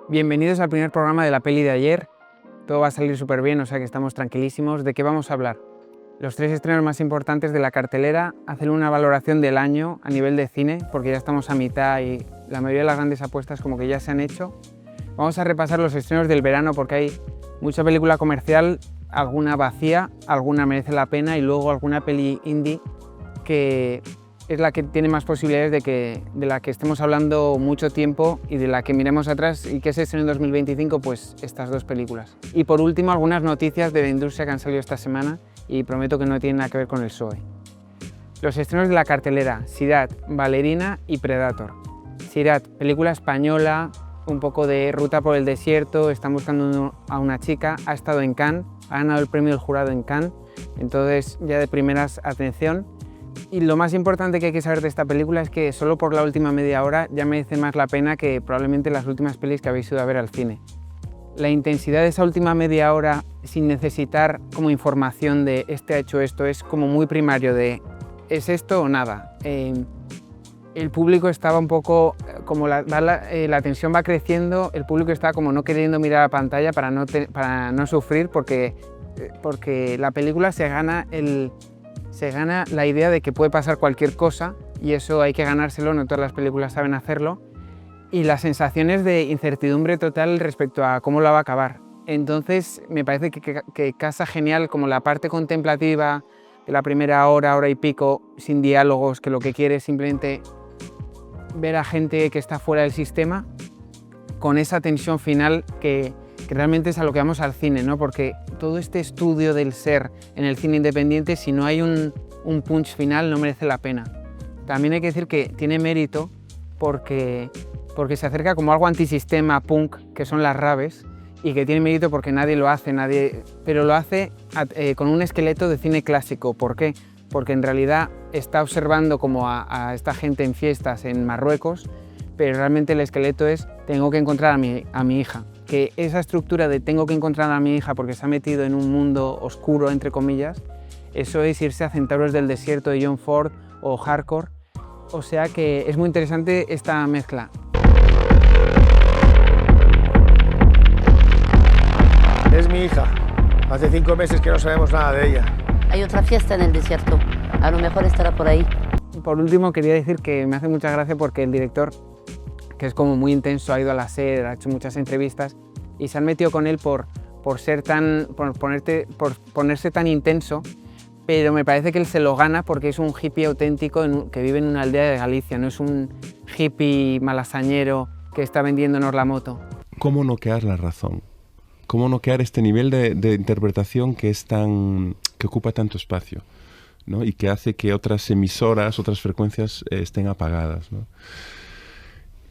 Bienvenidos al primer programa de la peli de ayer. Todo va a salir súper bien, o sea que estamos tranquilísimos. ¿De qué vamos a hablar? Los 3 estrenos más importantes de la cartelera, hacer una valoración del año a nivel de cine, porque ya estamos a mitad y la mayoría de las grandes apuestas como que ya se han hecho. Vamos a repasar los estrenos del verano porque hay mucha película comercial, alguna vacía, alguna merece la pena y luego alguna peli indie que es la que tiene más posibilidades de la que estemos hablando mucho tiempo y de la que miremos atrás y que se estrenó en 2025, pues estas dos películas. Y por último, algunas noticias de la industria que han salido esta semana y prometo que no tienen nada que ver con el PSOE. Los estrenos de la cartelera: Sirat, Ballerina y Predator. Sirat, película española, un poco de ruta por el desierto, están buscando a una chica, ha estado en Cannes, ha ganado el premio del jurado en Cannes, entonces ya de primeras atención. Y lo más importante que hay que saber de esta película es que solo por la última media hora ya merece más la pena que probablemente las últimas pelis que habéis ido a ver al cine. La intensidad de esa última media hora, sin necesitar como información de este ha hecho esto, es como muy primario de ¿es esto o nada? El público estaba un poco, como la tensión va creciendo, el público estaba como no queriendo mirar a la pantalla para no sufrir porque la película se gana la idea de que puede pasar cualquier cosa y eso hay que ganárselo, no todas las películas saben hacerlo, y las sensaciones de incertidumbre total respecto a cómo la va a acabar. Entonces me parece que casa genial como la parte contemplativa de la primera hora y pico, sin diálogos, que lo que quiere es simplemente ver a gente que está fuera del sistema, con esa tensión final que realmente es a lo que vamos al cine, ¿no? Porque todo este estudio del ser en el cine independiente, si no hay un punch final, no merece la pena. También hay que decir que tiene mérito porque se acerca como algo antisistema punk, que son las raves, y que tiene mérito porque nadie lo hace, pero lo hace con un esqueleto de cine clásico. ¿Por qué? Porque en realidad está observando como a esta gente en fiestas en Marruecos, pero realmente el esqueleto es tengo que encontrar a mi hija. Que esa estructura de tengo que encontrar a mi hija porque se ha metido en un mundo oscuro, entre comillas, eso es irse a Centauros del Desierto de John Ford o Hardcore. O sea que es muy interesante esta mezcla. Es mi hija. Hace 5 meses que no sabemos nada de ella. Hay otra fiesta en el desierto. A lo mejor estará por ahí. Por último, quería decir que me hace mucha gracia porque el director, que es como muy intenso, ha ido a la SER, ha hecho muchas entrevistas y se han metido con él por ponerse tan intenso, pero me parece que él se lo gana porque es un hippie auténtico que vive en una aldea de Galicia, no es un hippie malasañero que está vendiéndonos la moto. ¿Cómo noquear la razón? ¿Cómo noquear este nivel de interpretación que ocupa tanto espacio, ¿no? Y que hace que otras emisoras, otras frecuencias estén apagadas, ¿no?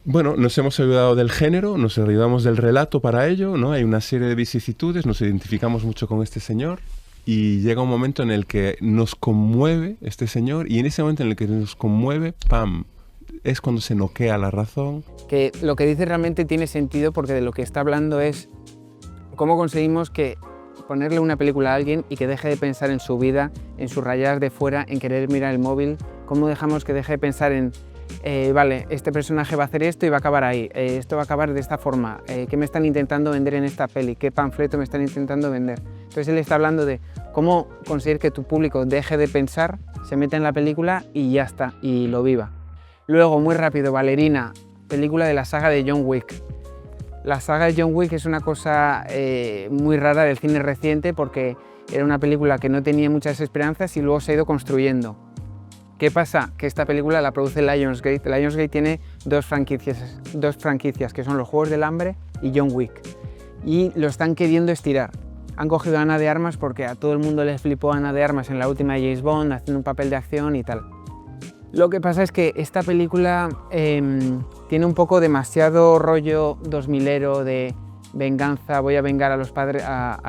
Bueno, nos hemos ayudado del género, nos ayudamos del relato para ello, ¿no? Hay una serie de vicisitudes, nos identificamos mucho con este señor y llega un momento en el que nos conmueve este señor y en ese momento en el que nos conmueve, ¡pam!, es cuando se noquea la razón. Que lo que dice realmente tiene sentido porque de lo que está hablando es cómo conseguimos que ponerle una película a alguien y que deje de pensar en su vida, en sus rayadas de fuera, en querer mirar el móvil, cómo dejamos que deje de pensar en vale, este personaje va a hacer esto y va a acabar ahí, esto va a acabar de esta forma, ¿qué me están intentando vender en esta peli? ¿Qué panfleto me están intentando vender? Entonces él está hablando de cómo conseguir que tu público deje de pensar, se meta en la película y ya está, y lo viva. Luego, muy rápido, Ballerina, película de la saga de John Wick. La saga de John Wick es una cosa muy rara del cine reciente porque era una película que no tenía muchas esperanzas y luego se ha ido construyendo. ¿Qué pasa? Que esta película la produce Lionsgate. Lionsgate tiene dos franquicias que son los Juegos del Hambre y John Wick. Y lo están queriendo estirar. Han cogido a Ana de Armas porque a todo el mundo les flipó Ana de Armas en la última de James Bond, haciendo un papel de acción y tal. Lo que pasa es que esta película tiene un poco demasiado rollo 2000ero de venganza, voy a vengar a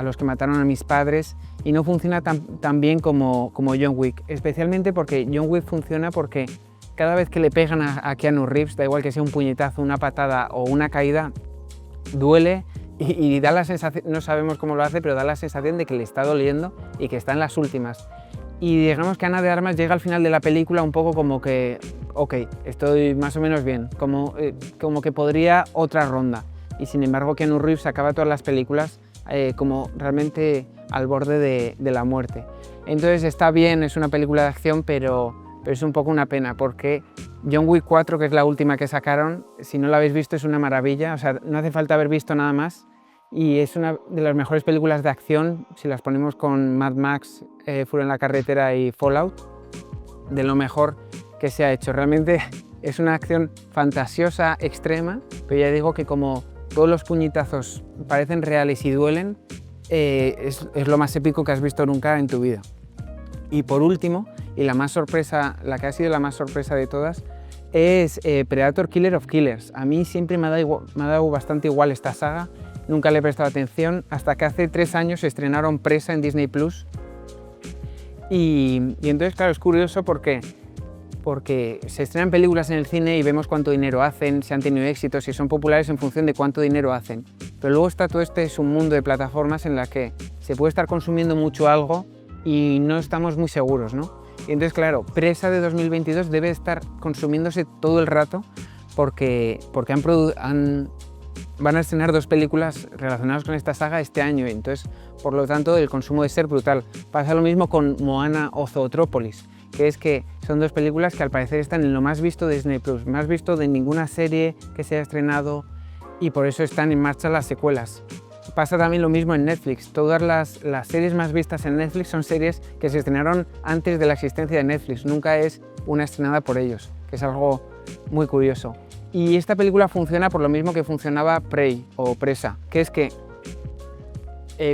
los que mataron a mis padres, y no funciona tan bien como John Wick, especialmente porque John Wick funciona porque cada vez que le pegan a Keanu Reeves, da igual que sea un puñetazo, una patada o una caída, duele y da la sensación, no sabemos cómo lo hace, pero da la sensación de que le está doliendo y que está en las últimas. Y digamos que Ana de Armas llega al final de la película un poco como que, ok, estoy más o menos bien, como que podría otra ronda. y sin embargo Keanu Reeves acaba todas las películas como realmente al borde de la muerte. Entonces está bien, es una película de acción, pero es un poco una pena porque John Wick 4, que es la última que sacaron, si no la habéis visto es una maravilla, o sea, no hace falta haber visto nada más y es una de las mejores películas de acción, si las ponemos con Mad Max, Furia en la carretera y Fallout, de lo mejor que se ha hecho. Realmente es una acción fantasiosa, extrema, pero ya digo que como todos los puñetazos parecen reales y duelen, es lo más épico que has visto nunca en tu vida. Y por último, y la que ha sido la más sorpresa de todas, es Predator Killer of Killers. A mí siempre me ha dado bastante igual esta saga, nunca le he prestado atención, hasta que hace 3 años se estrenaron Presa en Disney Plus. Y entonces, claro, es curioso porque se estrenan películas en el cine y vemos cuánto dinero hacen, si han tenido éxito, si son populares en función de cuánto dinero hacen. Pero luego está todo es un mundo de plataformas en la que se puede estar consumiendo mucho algo y no estamos muy seguros, ¿no? Y entonces, claro, Presa de 2022 debe estar consumiéndose todo el rato porque van a estrenar 2 películas relacionadas con esta saga este año y entonces, por lo tanto, el consumo debe ser brutal. Pasa lo mismo con Moana o Zootrópolis, que es que son 2 películas que al parecer están en lo más visto de Disney Plus, más visto de ninguna serie que se haya estrenado y por eso están en marcha las secuelas. Pasa también lo mismo en Netflix, todas las series más vistas en Netflix son series que se estrenaron antes de la existencia de Netflix, nunca es una estrenada por ellos, que es algo muy curioso. Y esta película funciona por lo mismo que funcionaba Prey o Presa, que es que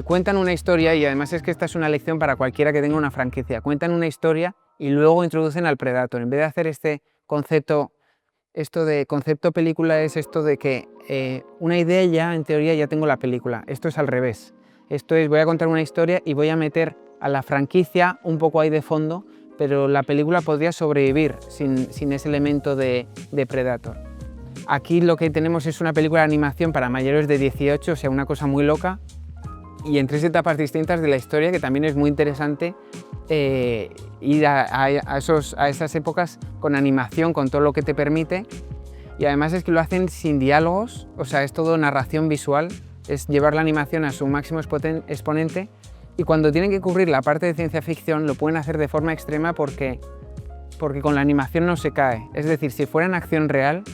cuentan una historia y además es que esta es una lección para cualquiera que tenga una franquicia, cuentan una historia y luego introducen al Predator. En vez de hacer este concepto, concepto película es esto de que una idea ya, en teoría, ya tengo la película. Esto es al revés. Esto es, voy a contar una historia y voy a meter a la franquicia un poco ahí de fondo, pero la película podría sobrevivir sin ese elemento de Predator. Aquí lo que tenemos es una película de animación para mayores de 18, o sea, una cosa muy loca, y en 3 etapas distintas de la historia, que también es muy interesante ir a esas épocas con animación, con todo lo que te permite, y además es que lo hacen sin diálogos, o sea, es todo narración visual, es llevar la animación a su máximo exponente, y cuando tienen que cubrir la parte de ciencia ficción lo pueden hacer de forma extrema porque con la animación no se cae, es decir, si fuera en acción real,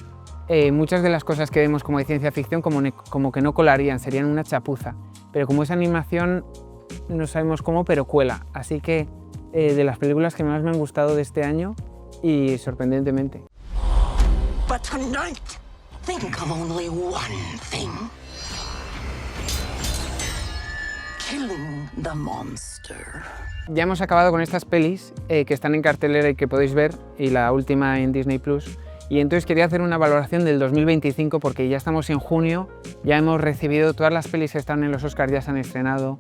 muchas de las cosas que vemos como de ciencia ficción como que no colarían, serían una chapuza. Pero como es animación, no sabemos cómo, pero cuela. Así que de las películas que más me han gustado de este año y sorprendentemente. But tonight, think of only one thing. Killing the monster. Ya hemos acabado con estas pelis que están en cartelera y que podéis ver, y la última en Disney Plus. Y entonces quería hacer una valoración del 2025 porque ya estamos en junio, ya hemos recibido todas las pelis que están en los Oscars, ya se han estrenado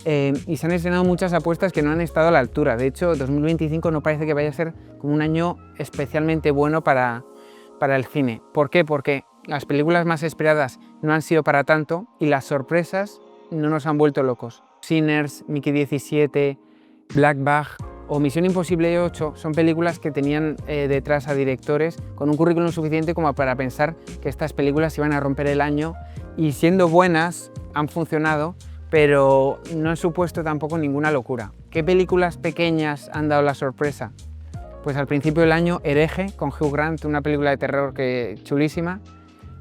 y se han estrenado muchas apuestas que no han estado a la altura. De hecho, 2025 no parece que vaya a ser como un año especialmente bueno para el cine. ¿Por qué? Porque las películas más esperadas no han sido para tanto y las sorpresas no nos han vuelto locos. Sinners, Mickey 17, Black Bag o Misión Imposible 8 son películas que tenían detrás a directores con un currículum suficiente como para pensar que estas películas iban a romper el año y siendo buenas han funcionado, pero no han supuesto tampoco ninguna locura. ¿Qué películas pequeñas han dado la sorpresa? Pues al principio del año Hereje con Hugh Grant, una película de terror chulísima.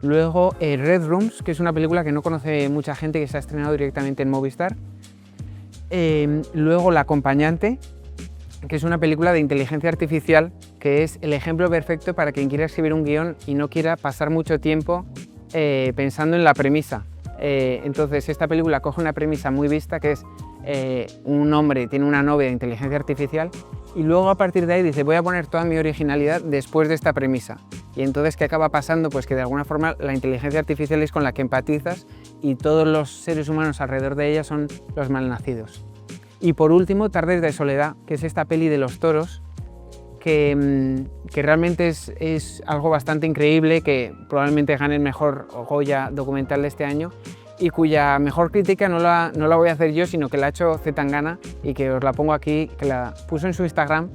Luego Red Rooms, que es una película que no conoce mucha gente, que se ha estrenado directamente en Movistar. Luego La Acompañante, que es una película de inteligencia artificial que es el ejemplo perfecto para quien quiera escribir un guión y no quiera pasar mucho tiempo pensando en la premisa. Entonces esta película coge una premisa muy vista que es un hombre tiene una novia de inteligencia artificial y luego a partir de ahí dice voy a poner toda mi originalidad después de esta premisa. Y entonces ¿qué acaba pasando? Pues que de alguna forma la inteligencia artificial es con la que empatizas y todos los seres humanos alrededor de ella son los malnacidos. Y por último, Tardes de soledad, que es esta peli de los toros, que realmente es algo bastante increíble, que probablemente gane el mejor Goya documental de este año y cuya mejor crítica no la voy a hacer yo, sino que la ha hecho Zetangana y que os la pongo aquí, que la puso en su Instagram.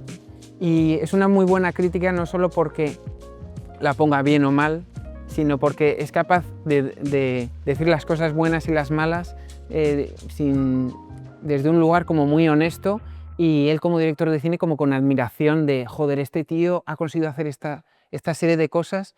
Y es una muy buena crítica, no solo porque la ponga bien o mal, sino porque es capaz de decir las cosas buenas y las malas desde un lugar como muy honesto, y él como director de cine como con admiración de, joder, este tío ha conseguido hacer esta serie de cosas.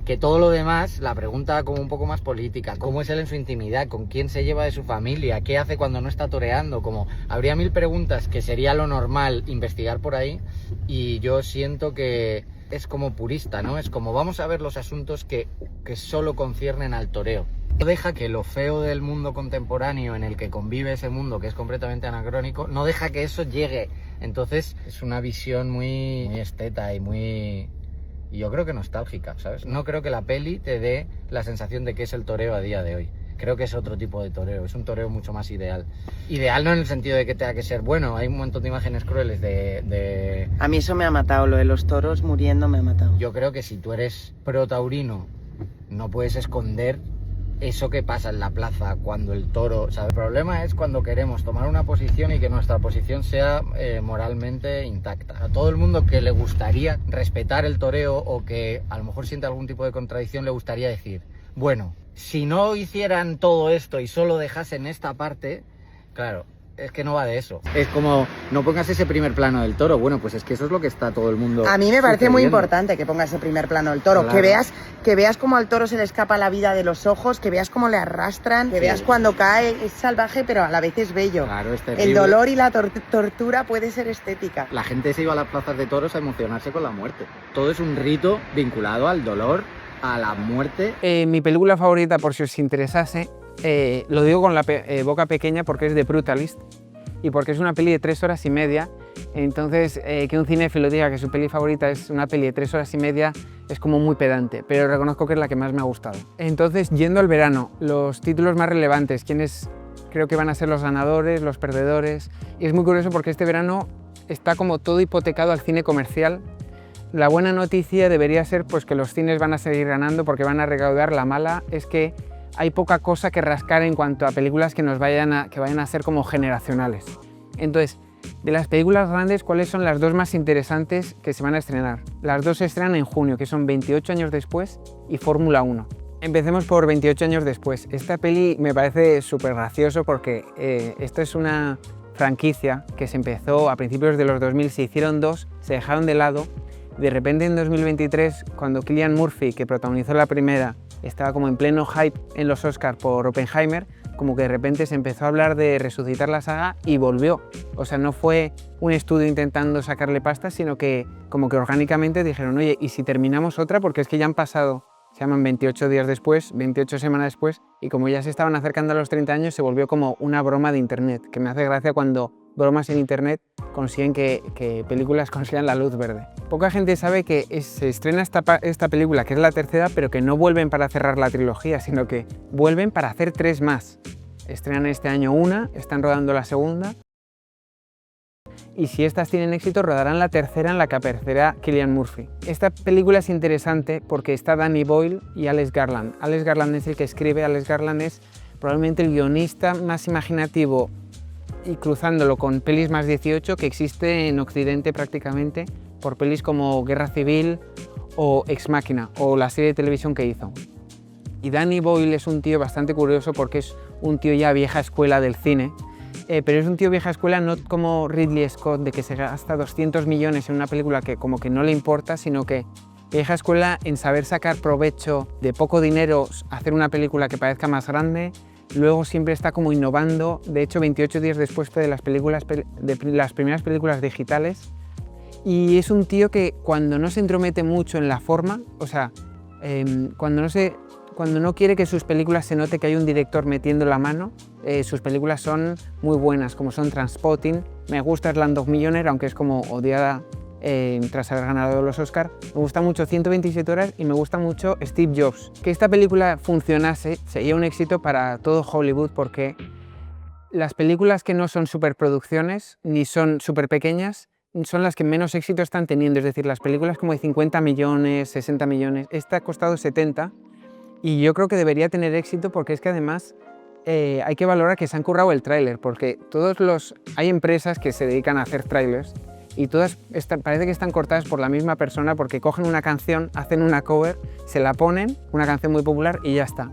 Que todo lo demás, la pregunta como un poco más política, cómo es él en su intimidad, con quién se lleva de su familia, qué hace cuando no está toreando, como habría mil preguntas que sería lo normal investigar por ahí, y yo siento que es como purista, ¿no? Es como vamos a ver los asuntos que solo conciernen al toreo. No deja que lo feo del mundo contemporáneo en el que convive ese mundo, que es completamente anacrónico, no deja que eso llegue. Entonces es una visión muy esteta y muy... Y yo creo que nostálgica, ¿sabes? No creo que la peli te dé la sensación de que es el toreo a día de hoy. Creo que es otro tipo de toreo, es un toreo mucho más ideal. Ideal no en el sentido de que tenga que ser bueno, hay un montón de imágenes crueles de... A mí eso me ha matado, lo de los toros muriendo me ha matado. Yo creo que si tú eres pro-taurino, no puedes esconder eso que pasa en la plaza cuando el toro... ¿sabes? El problema es cuando queremos tomar una posición y que nuestra posición sea moralmente intacta. A todo el mundo que le gustaría respetar el toreo o que a lo mejor siente algún tipo de contradicción, le gustaría decir, bueno, si no hicieran todo esto y solo dejasen esta parte, claro, es que no va de eso. Es como, no pongas ese primer plano del toro. Bueno, pues es que eso es lo que está todo el mundo... A mí me parece muy importante que ponga ese primer plano del toro. Claro. Que veas cómo al toro se le escapa la vida de los ojos, que veas cómo le arrastran, que veas cuando cae, es salvaje, pero a la vez es bello. Claro, es terrible. El dolor y la tortura puede ser estética. La gente se iba a las plazas de toros a emocionarse con la muerte. Todo es un rito vinculado al dolor, a la muerte. Mi película favorita, por si os interesase, lo digo con la boca pequeña porque es The Brutalist y porque es una peli de 3 horas y media. Entonces, que un cinéfilo diga que su peli favorita es una peli de 3 horas y media es como muy pedante, pero reconozco que es la que más me ha gustado. Entonces, yendo al verano, los títulos más relevantes, quiénes creo que van a ser los ganadores, los perdedores. Y es muy curioso porque este verano está como todo hipotecado al cine comercial. La buena noticia debería ser pues, que los cines van a seguir ganando porque van a recaudar. La mala es que hay poca cosa que rascar en cuanto a películas que vayan a ser como generacionales. Entonces, de las películas grandes, ¿cuáles son las dos más interesantes que se van a estrenar? Las dos se estrenan en junio, que son 28 años después y Fórmula 1. Empecemos por 28 años después. Esta peli me parece súper gracioso porque esto es una franquicia que se empezó a principios de los 2000, se hicieron dos, se dejaron de lado. De repente en 2023, cuando Cillian Murphy, que protagonizó la primera, estaba como en pleno hype en los Oscars por Oppenheimer, como que de repente se empezó a hablar de resucitar la saga y volvió. O sea, no fue un estudio intentando sacarle pasta, sino que como que orgánicamente dijeron, oye, ¿y si terminamos otra? Porque es que ya han pasado, se llaman 28 días después, 28 semanas después, y como ya se estaban acercando a los 30 años, se volvió como una broma de internet, que me hace gracia cuando bromas en internet consiguen que películas consigan la luz verde. Poca gente sabe que se estrena esta película, que es la tercera, pero que no vuelven para cerrar la trilogía, sino que vuelven para hacer 3 más. Estrenan este año una, están rodando la segunda, y si estas tienen éxito, rodarán la tercera en la que aparecerá Cillian Murphy. Esta película es interesante porque está Danny Boyle y Alex Garland. Alex Garland es el que escribe, Alex Garland es probablemente el guionista más imaginativo y cruzándolo con pelis más 18 que existe en Occidente prácticamente, por pelis como Guerra Civil o Ex Machina o la serie de televisión que hizo. Y Danny Boyle es un tío bastante curioso porque es un tío ya vieja escuela del cine, pero es un tío vieja escuela no como Ridley Scott, de que se gasta 200 millones en una película que como que no le importa, sino que vieja escuela en saber sacar provecho de poco dinero, hacer una película que parezca más grande. Luego siempre está como innovando. De hecho, 28 días después fue de las primeras películas digitales. Y es un tío que cuando no se entromete mucho en la forma, o sea, cuando no quiere que sus películas se note que hay un director metiendo la mano, sus películas son muy buenas, como son Trainspotting. Me gusta Slumdog Millionaire, aunque es como odiada tras haber ganado los Oscars. Me gusta mucho 127 horas y me gusta mucho Steve Jobs. Que esta película funcionase sería un éxito para todo Hollywood porque las películas que no son superproducciones ni son súper pequeñas son las que menos éxito están teniendo. Es decir, las películas como de 50 millones, 60 millones, esta ha costado 70 y yo creo que debería tener éxito porque es que además hay que valorar que se han currado el tráiler porque hay empresas que se dedican a hacer tráilers y todas parece que están cortadas por la misma persona porque cogen una canción, hacen una cover, se la ponen, una canción muy popular y ya está.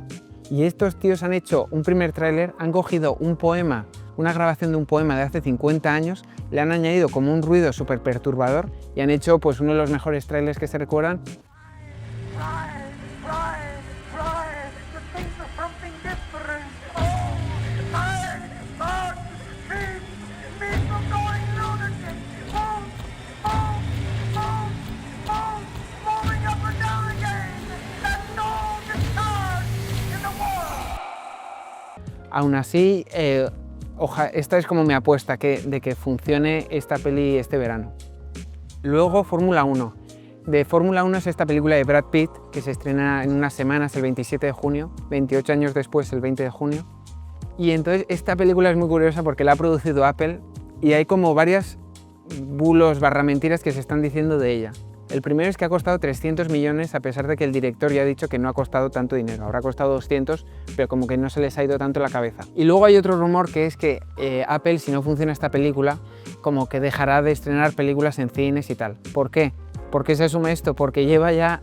Y estos tíos han hecho un primer tráiler, han cogido un poema, una grabación de un poema de hace 50 años, le han añadido como un ruido súper perturbador y han hecho pues uno de los mejores trailers que se recuerdan. Aún así, esta es como mi apuesta de que funcione esta peli este verano. Luego, Fórmula 1. De Fórmula 1 es esta película de Brad Pitt, que se estrena en unas semanas, el 27 de junio, 28 años después, el 20 de junio. Y entonces esta película es muy curiosa porque la ha producido Apple y hay como varias bulos / mentiras que se están diciendo de ella. El primero es que ha costado 300 millones a pesar de que el director ya ha dicho que no ha costado tanto dinero. Habrá costado 200, pero como que no se les ha ido tanto la cabeza. Y luego hay otro rumor que es que Apple, si no funciona esta película, como que dejará de estrenar películas en cines y tal. ¿Por qué? ¿Por qué se asume esto? Porque lleva ya,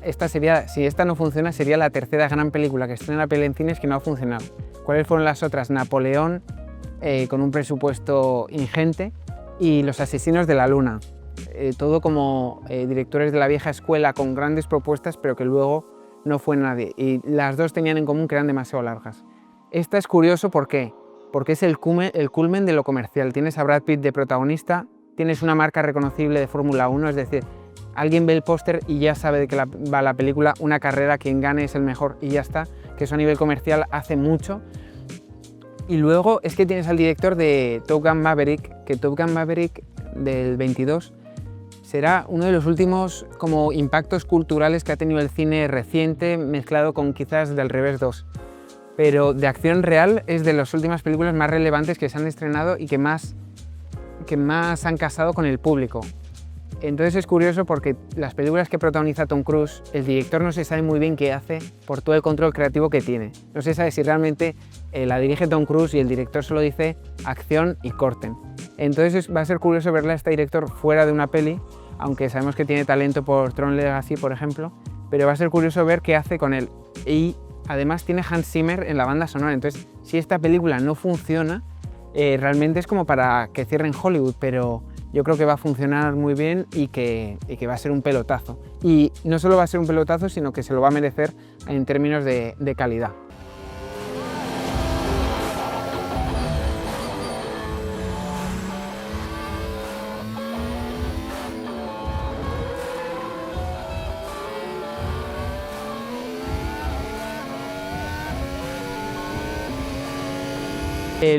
si esta no funciona, sería la tercera gran película que estrena Apple en cines que no ha funcionado. ¿Cuáles fueron las otras? Napoleón, con un presupuesto ingente, y Los asesinos de la luna. Todo como directores de la vieja escuela con grandes propuestas, pero que luego no fue nadie. Y las dos tenían en común que eran demasiado largas. Esta es curioso, ¿por qué? Porque es el culmen de lo comercial. Tienes a Brad Pitt de protagonista, tienes una marca reconocible de Fórmula 1, es decir, alguien ve el póster y ya sabe de qué va la película, una carrera, quien gane es el mejor y ya está, que eso a nivel comercial hace mucho. Y luego es que tienes al director de Top Gun Maverick, que Top Gun Maverick del 22 será uno de los últimos como impactos culturales que ha tenido el cine reciente, mezclado con quizás del Revés 2. Pero de acción real es de las últimas películas más relevantes que se han estrenado y que más han casado con el público. Entonces es curioso porque las películas que protagoniza Tom Cruise, el director no se sabe muy bien qué hace por todo el control creativo que tiene. No se sabe si realmente la dirige Tom Cruise y el director solo dice acción y corten. Entonces va a ser curioso verle a este director fuera de una peli, aunque sabemos que tiene talento por Tron Legacy, por ejemplo, pero va a ser curioso ver qué hace con él. Y además tiene Hans Zimmer en la banda sonora, entonces si esta película no funciona, realmente es como para que cierren Hollywood, pero yo creo que va a funcionar muy bien y que va a ser un pelotazo. Y no solo va a ser un pelotazo, sino que se lo va a merecer en términos de calidad.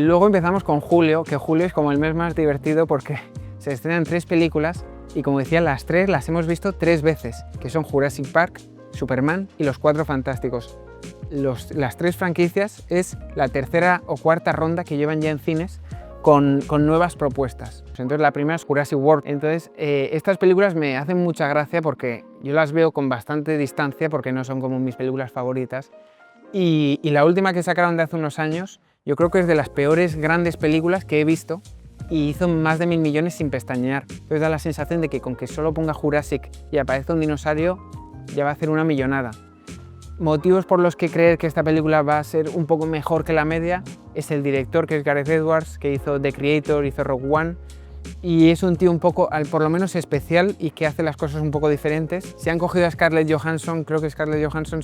Luego empezamos con julio, que julio es como el mes más divertido porque se estrenan 3 películas y, como decía, las 3 las hemos visto 3 veces, que son Jurassic Park, Superman y Los Cuatro Fantásticos. Las 3 franquicias es la tercera o cuarta ronda que llevan ya en cines con nuevas propuestas. Entonces la primera es Jurassic World. Entonces estas películas me hacen mucha gracia porque yo las veo con bastante distancia porque no son como mis películas favoritas. Y la última que sacaron de hace unos años, yo creo que es de las peores grandes películas que he visto y hizo más de 1.000 millones sin pestañear. Entonces da la sensación de que con que solo ponga Jurassic y aparezca un dinosaurio ya va a hacer una millonada. Motivos por los que creer que esta película va a ser un poco mejor que la media es el director, que es Gareth Edwards, que hizo The Creator, hizo Rogue One, y es un tío un poco, por lo menos especial, y que hace las cosas un poco diferentes. Si han cogido a Scarlett Johansson, creo que Scarlett Johansson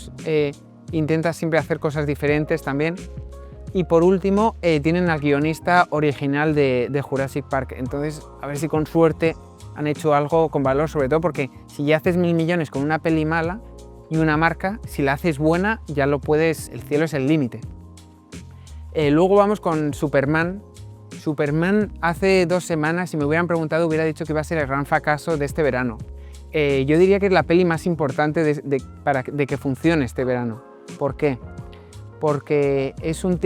intenta siempre hacer cosas diferentes también. Y por último, tienen al guionista original de Jurassic Park, entonces a ver si con suerte han hecho algo con valor, sobre todo porque si ya haces 1.000 millones con una peli mala y una marca, si la haces buena ya lo puedes, el cielo es el límite. Luego vamos con Superman. Superman, hace 2 semanas, si me hubieran preguntado, hubiera dicho que iba a ser el gran fracaso de este verano. Yo diría que es la peli más importante de que funcione este verano. ¿Por qué? Porque es un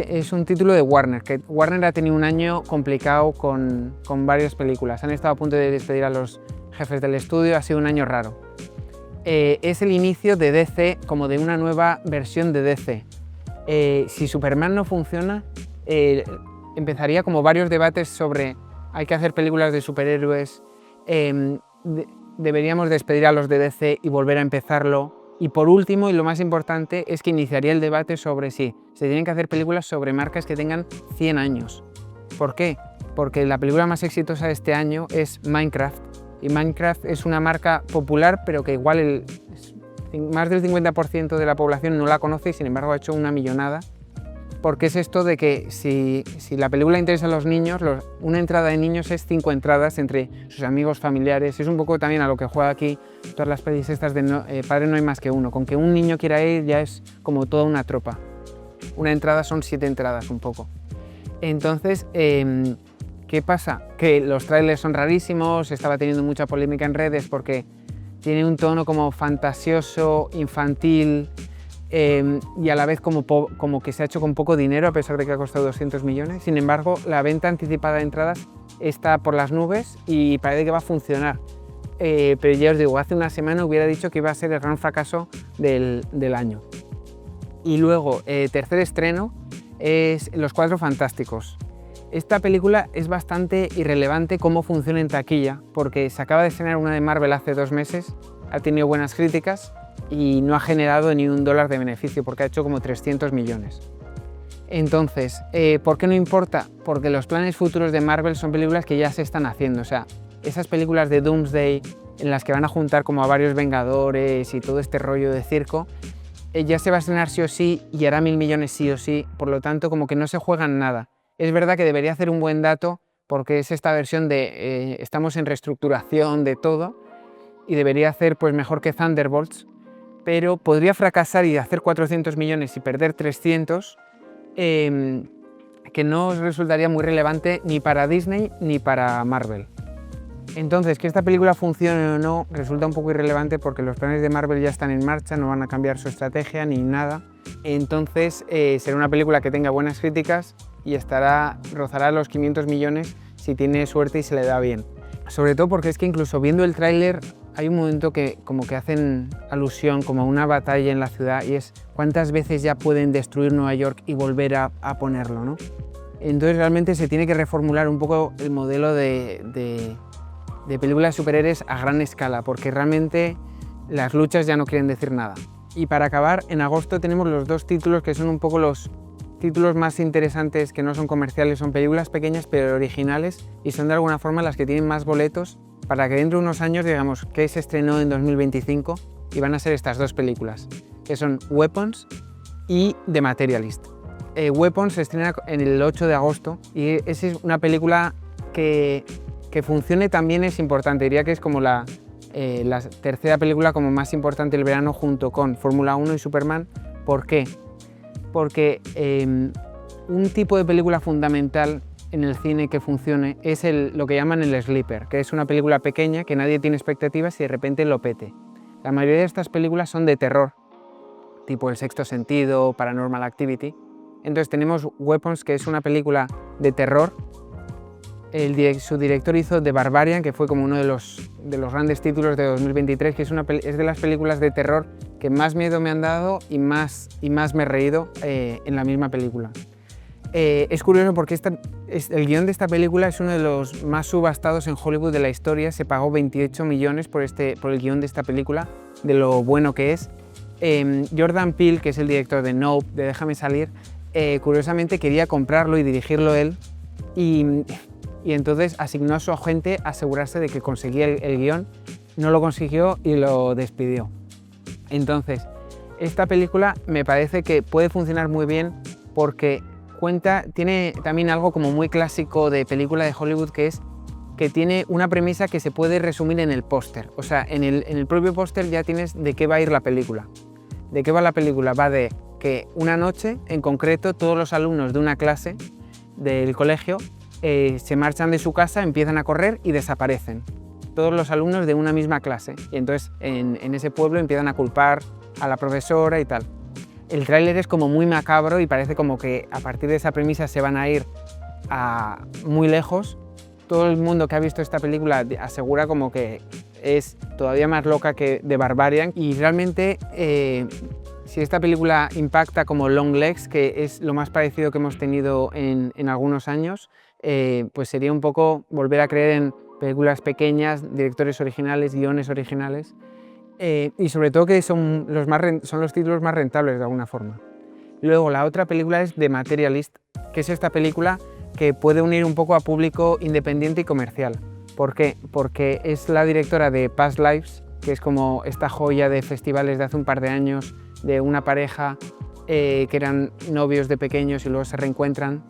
título de Warner, que Warner ha tenido un año complicado con varias películas. Han estado a punto de despedir a los jefes del estudio, ha sido un año raro. Es el inicio de DC, como de una nueva versión de DC. Si Superman no funciona, empezaría como varios debates sobre hay que hacer películas de superhéroes, Deberíamos despedir a los de DC y volver a empezarlo. Y por último, y lo más importante, es que iniciaría el debate sobre si se tienen que hacer películas sobre marcas que tengan 100 años. ¿Por qué? Porque la película más exitosa de este año es Minecraft. Y Minecraft es una marca popular, pero que igual más del 50% de la población no la conoce y sin embargo ha hecho una millonada. Porque es esto de que si la película interesa a los niños, una entrada de niños es 5 entradas entre sus amigos, familiares. Es un poco también a lo que juega aquí todas las pelis estas de Padre no hay más que uno. Con que un niño quiera ir ya es como toda una tropa. Una entrada son 7 entradas un poco. Entonces, ¿qué pasa? Que los trailers son rarísimos, estaba teniendo mucha polémica en redes porque tiene un tono como fantasioso, infantil, y a la vez como que se ha hecho con poco dinero a pesar de que ha costado 200 millones. Sin embargo, la venta anticipada de entradas está por las nubes y parece que va a funcionar. Pero ya os digo, hace una semana hubiera dicho que iba a ser el gran fracaso del año. Y luego, tercer estreno es Los Cuatro Fantásticos. Esta película es bastante irrelevante cómo funciona en taquilla, porque se acaba de estrenar una de Marvel hace 2 meses, ha tenido buenas críticas y no ha generado ni $1 de beneficio, porque ha hecho como 300 millones. Entonces, ¿por qué no importa? Porque los planes futuros de Marvel son películas que ya se están haciendo, o sea, esas películas de Doomsday en las que van a juntar como a varios Vengadores y todo este rollo de circo, ya se va a estrenar sí o sí y hará 1000 millones sí o sí, por lo tanto como que no se juegan nada. Es verdad que debería hacer un buen dato porque es esta versión de estamos en reestructuración de todo y debería hacer pues mejor que Thunderbolts, pero podría fracasar y hacer 400 millones y perder 300, que no resultaría muy relevante ni para Disney ni para Marvel. Entonces, que esta película funcione o no resulta un poco irrelevante porque los planes de Marvel ya están en marcha, no van a cambiar su estrategia ni nada. Entonces, será una película que tenga buenas críticas y rozará los 500 millones si tiene suerte y se le da bien. Sobre todo porque es que incluso viendo el tráiler hay un momento que como que hacen alusión como a una batalla en la ciudad y es cuántas veces ya pueden destruir Nueva York y volver a ponerlo, ¿no? Entonces realmente se tiene que reformular un poco el modelo de películas de superhéroes a gran escala, porque realmente las luchas ya no quieren decir nada. Y para acabar, en agosto tenemos los 2 títulos que son un poco los títulos más interesantes, que no son comerciales, son películas pequeñas pero originales y son de alguna forma las que tienen más boletos para que dentro de unos años digamos que se estrenó en 2025 y van a ser estas 2 películas, que son Weapons y The Materialist. Weapons se estrena en el 8 de agosto y es una película que funcione también es importante, diría que es como la tercera película como más importante del verano junto con Fórmula 1 y Superman. ¿Por qué? Porque un tipo de película fundamental en el cine que funcione es lo que llaman el sleeper, que es una película pequeña que nadie tiene expectativas y de repente lo pete. La mayoría de estas películas son de terror, tipo El Sexto Sentido, Paranormal Activity. Entonces tenemos Weapons, que es una película de terror. Su director hizo The Barbarian, que fue como uno de los grandes títulos de 2023, que es de las películas de terror que más miedo me han dado y más me he reído en la misma película. Es curioso porque el guión de esta película es uno de los más subastados en Hollywood de la historia. Se pagó 28 millones por el guión de esta película, de lo bueno que es. Jordan Peele, que es el director de Nope, de Déjame Salir, curiosamente quería comprarlo y dirigirlo él y entonces asignó a su agente a asegurarse de que conseguía el guión. No lo consiguió y lo despidió. Entonces, esta película me parece que puede funcionar muy bien porque tiene también algo como muy clásico de película de Hollywood, que es que tiene una premisa que se puede resumir en el póster. O sea, en el propio póster ya tienes de qué va a ir la película. ¿De qué va la película? Va de que una noche, en concreto, todos los alumnos de una clase del colegio se marchan de su casa, empiezan a correr y desaparecen. Todos los alumnos de una misma clase. Y entonces en ese pueblo empiezan a culpar a la profesora y tal. El tráiler es como muy macabro y parece como que a partir de esa premisa se van a ir muy lejos. Todo el mundo que ha visto esta película asegura como que es todavía más loca que The Barbarian. Y realmente si esta película impacta como Longlegs, que es lo más parecido que hemos tenido en algunos años, pues sería un poco volver a creer películas pequeñas, directores originales, guiones originales, y sobre todo que son los títulos más rentables de alguna forma. Luego la otra película es The Materialist, que es esta película que puede unir un poco a público independiente y comercial. ¿Por qué? Porque es la directora de Past Lives, que es como esta joya de festivales de hace un par de años, de una pareja que eran novios de pequeños y luego se reencuentran,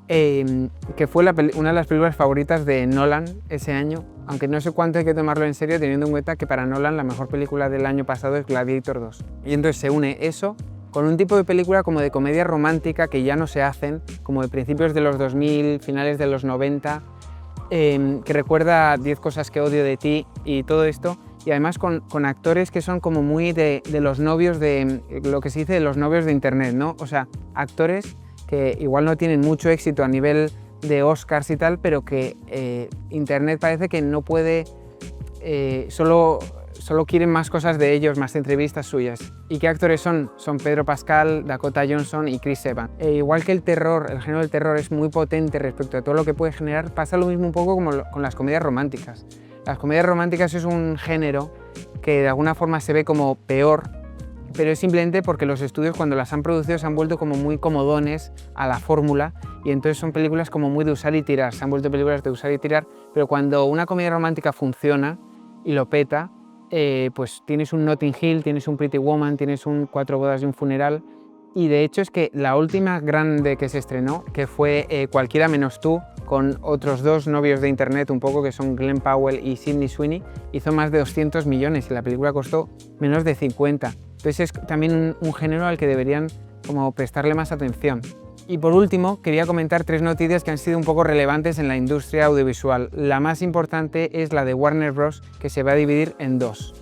que fue una de las películas favoritas de Nolan ese año, aunque no sé cuánto hay que tomarlo en serio teniendo en cuenta que para Nolan la mejor película del año pasado es Gladiator 2. Y entonces se une eso con un tipo de película como de comedia romántica que ya no se hacen, como de principios de los 2000, finales de los 90, que recuerda 10 cosas que odio de ti y todo esto, y además con actores que son como muy de los novios de, lo que se dice de los novios de internet, ¿no? O sea, actores que igual no tienen mucho éxito a nivel de Oscars y tal, pero que internet parece que no puede, solo quieren más cosas de ellos, más entrevistas suyas. ¿Y qué actores son? Son Pedro Pascal, Dakota Johnson y Chris Evans. Igual que el terror, el género del terror es muy potente respecto a todo lo que puede generar, pasa lo mismo un poco como con las comedias románticas. Las comedias románticas es un género que de alguna forma se ve como peor, pero es simplemente porque los estudios cuando las han producido se han vuelto como muy comodones a la fórmula y entonces son películas como muy de usar y tirar, se han vuelto películas de usar y tirar, pero cuando una comedia romántica funciona y lo peta, pues tienes un Notting Hill, tienes un Pretty Woman, tienes un Cuatro bodas y un funeral, y de hecho es que la última grande que se estrenó, que fue Cualquiera menos tú, con otros dos novios de internet un poco que son Glenn Powell y Sydney Sweeney, hizo más de 200 millones y la película costó menos de 50. Entonces es también un género al que deberían como prestarle más atención. Y por último, quería comentar 3 noticias que han sido un poco relevantes en la industria audiovisual. La más importante es la de Warner Bros., que se va a dividir en 2.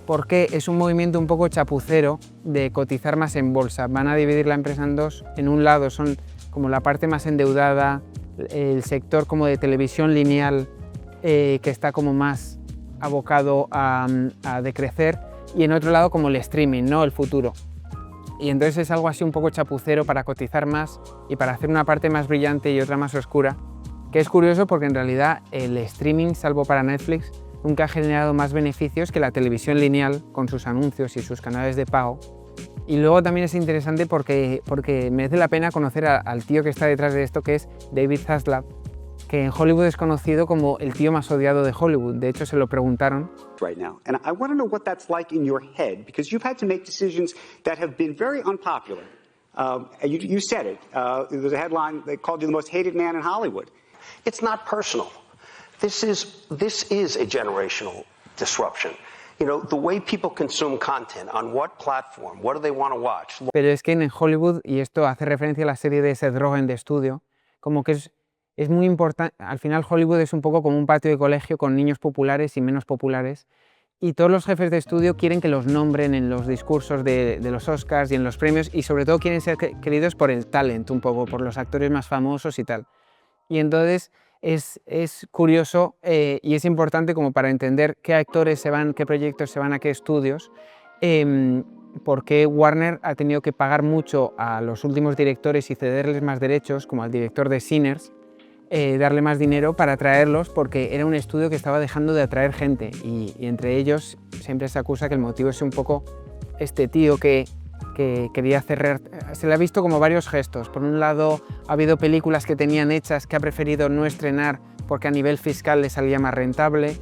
Porque es un movimiento un poco chapucero de cotizar más en bolsa. Van a dividir la empresa en 2. En un lado son como la parte más endeudada, el sector como de televisión lineal, que está como más abocado a decrecer, y en otro lado como el streaming, ¿no? El futuro. Y entonces es algo así un poco chapucero para cotizar más y para hacer una parte más brillante y otra más oscura, que es curioso porque en realidad el streaming, salvo para Netflix, nunca ha generado más beneficios que la televisión lineal con sus anuncios y sus canales de pago. Y luego también es interesante porque merece la pena conocer al tío que está detrás de esto, que es David Zaslav, que en Hollywood es conocido como el tío más odiado de Hollywood. De hecho, se lo preguntaron. Right now. And I want to know what that's like in your head, because you've had to make decisions that have been very unpopular. You said it. There was a headline that called you the most hated man in Hollywood. It's not personal. This is a generational disruption. You know, the way people consume content, on what platform, what do they want to watch? Pero es que en Hollywood, y esto hace referencia a la serie de Seth Rogen de Estudio, como que es muy importante. Al final Hollywood es un poco como un patio de colegio con niños populares y menos populares, y todos los jefes de estudio quieren que los nombren en los discursos de los Oscars y en los premios, y sobre todo quieren ser queridos por el talent, un poco por los actores más famosos y tal. Y entonces es curioso y es importante como para entender qué actores se van, qué proyectos se van a qué estudios, porque Warner ha tenido que pagar mucho a los últimos directores y cederles más derechos, como al director de Sinners, darle más dinero para atraerlos, porque era un estudio que estaba dejando de atraer gente, y entre ellos siempre se acusa que el motivo es un poco este tío que quería cerrar. Se le ha visto como varios gestos. Por un lado, ha habido películas que tenían hechas que ha preferido no estrenar porque a nivel fiscal le salía más rentable.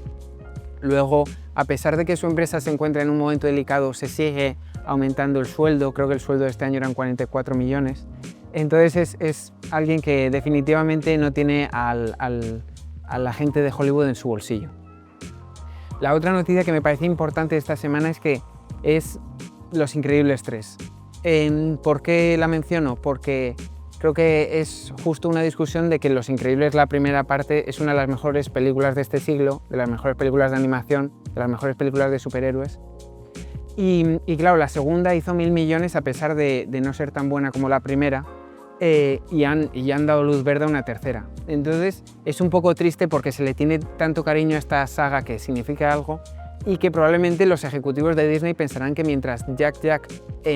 Luego, a pesar de que su empresa se encuentra en un momento delicado, se sigue aumentando el sueldo. Creo que el sueldo de este año eran 44 millones. Entonces es alguien que definitivamente no tiene a la gente de Hollywood en su bolsillo. La otra noticia que me parece importante esta semana es que es Los Increíbles 3. ¿Por qué la menciono? Porque creo que es justo una discusión de que Los Increíbles, la primera parte, es una de las mejores películas de este siglo, de las mejores películas de animación, de las mejores películas de superhéroes. Y claro, la segunda hizo 1000 millones a pesar de no ser tan buena como la primera, y han dado luz verde a una tercera. Entonces es un poco triste porque se le tiene tanto cariño a esta saga que significa algo, y que probablemente los ejecutivos de Disney pensarán que mientras Jack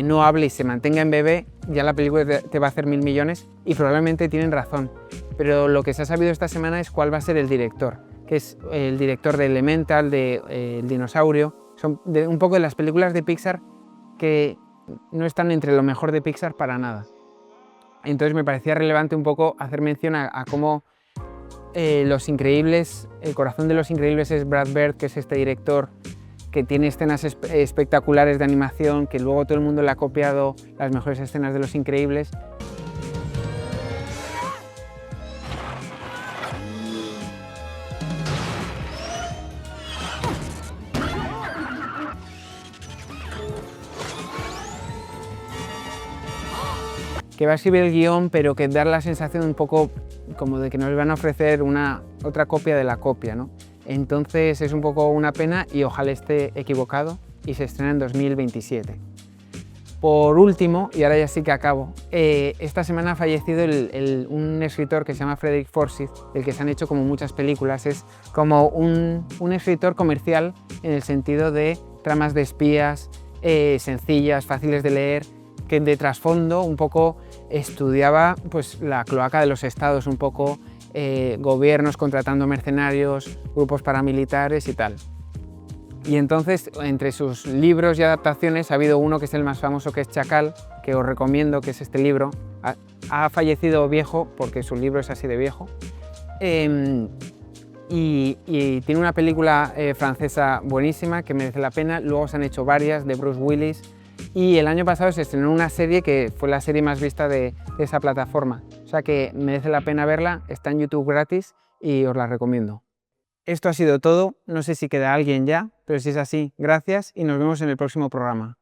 no hable y se mantenga en bebé, ya la película te va a hacer 1000 millones, y probablemente tienen razón. Pero lo que se ha sabido esta semana es cuál va a ser el director, que es el director de Elemental, de El dinosaurio. Son un poco de las películas de Pixar que no están entre lo mejor de Pixar para nada. Entonces me parecía relevante un poco hacer mención a cómo Los Increíbles, el corazón de Los Increíbles es Brad Bird, que es este director que tiene escenas espectaculares de animación, que luego todo el mundo le ha copiado las mejores escenas de Los Increíbles. Que va a escribir el guión, pero que da la sensación un poco como de que nos van a ofrecer otra copia de la copia, ¿no? Entonces es un poco una pena y ojalá esté equivocado y se estrena en 2027. Por último, y ahora ya sí que acabo, esta semana ha fallecido un escritor que se llama Frederick Forsyth, del que se han hecho como muchas películas. Es como un escritor comercial en el sentido de tramas de espías sencillas, fáciles de leer, que de trasfondo un poco estudiaba pues, la cloaca de los estados, un poco gobiernos contratando mercenarios, grupos paramilitares y tal. Y entonces, entre sus libros y adaptaciones, ha habido uno que es el más famoso, que es Chacal, que os recomiendo, que es este libro. Ha fallecido viejo, porque su libro es así de viejo. Y tiene una película francesa buenísima, que merece la pena. Luego se han hecho varias, de Bruce Willis. Y el año pasado se estrenó una serie que fue la serie más vista de esa plataforma. O sea que merece la pena verla, está en YouTube gratis y os la recomiendo. Esto ha sido todo, no sé si queda alguien ya, pero si es así, gracias y nos vemos en el próximo programa.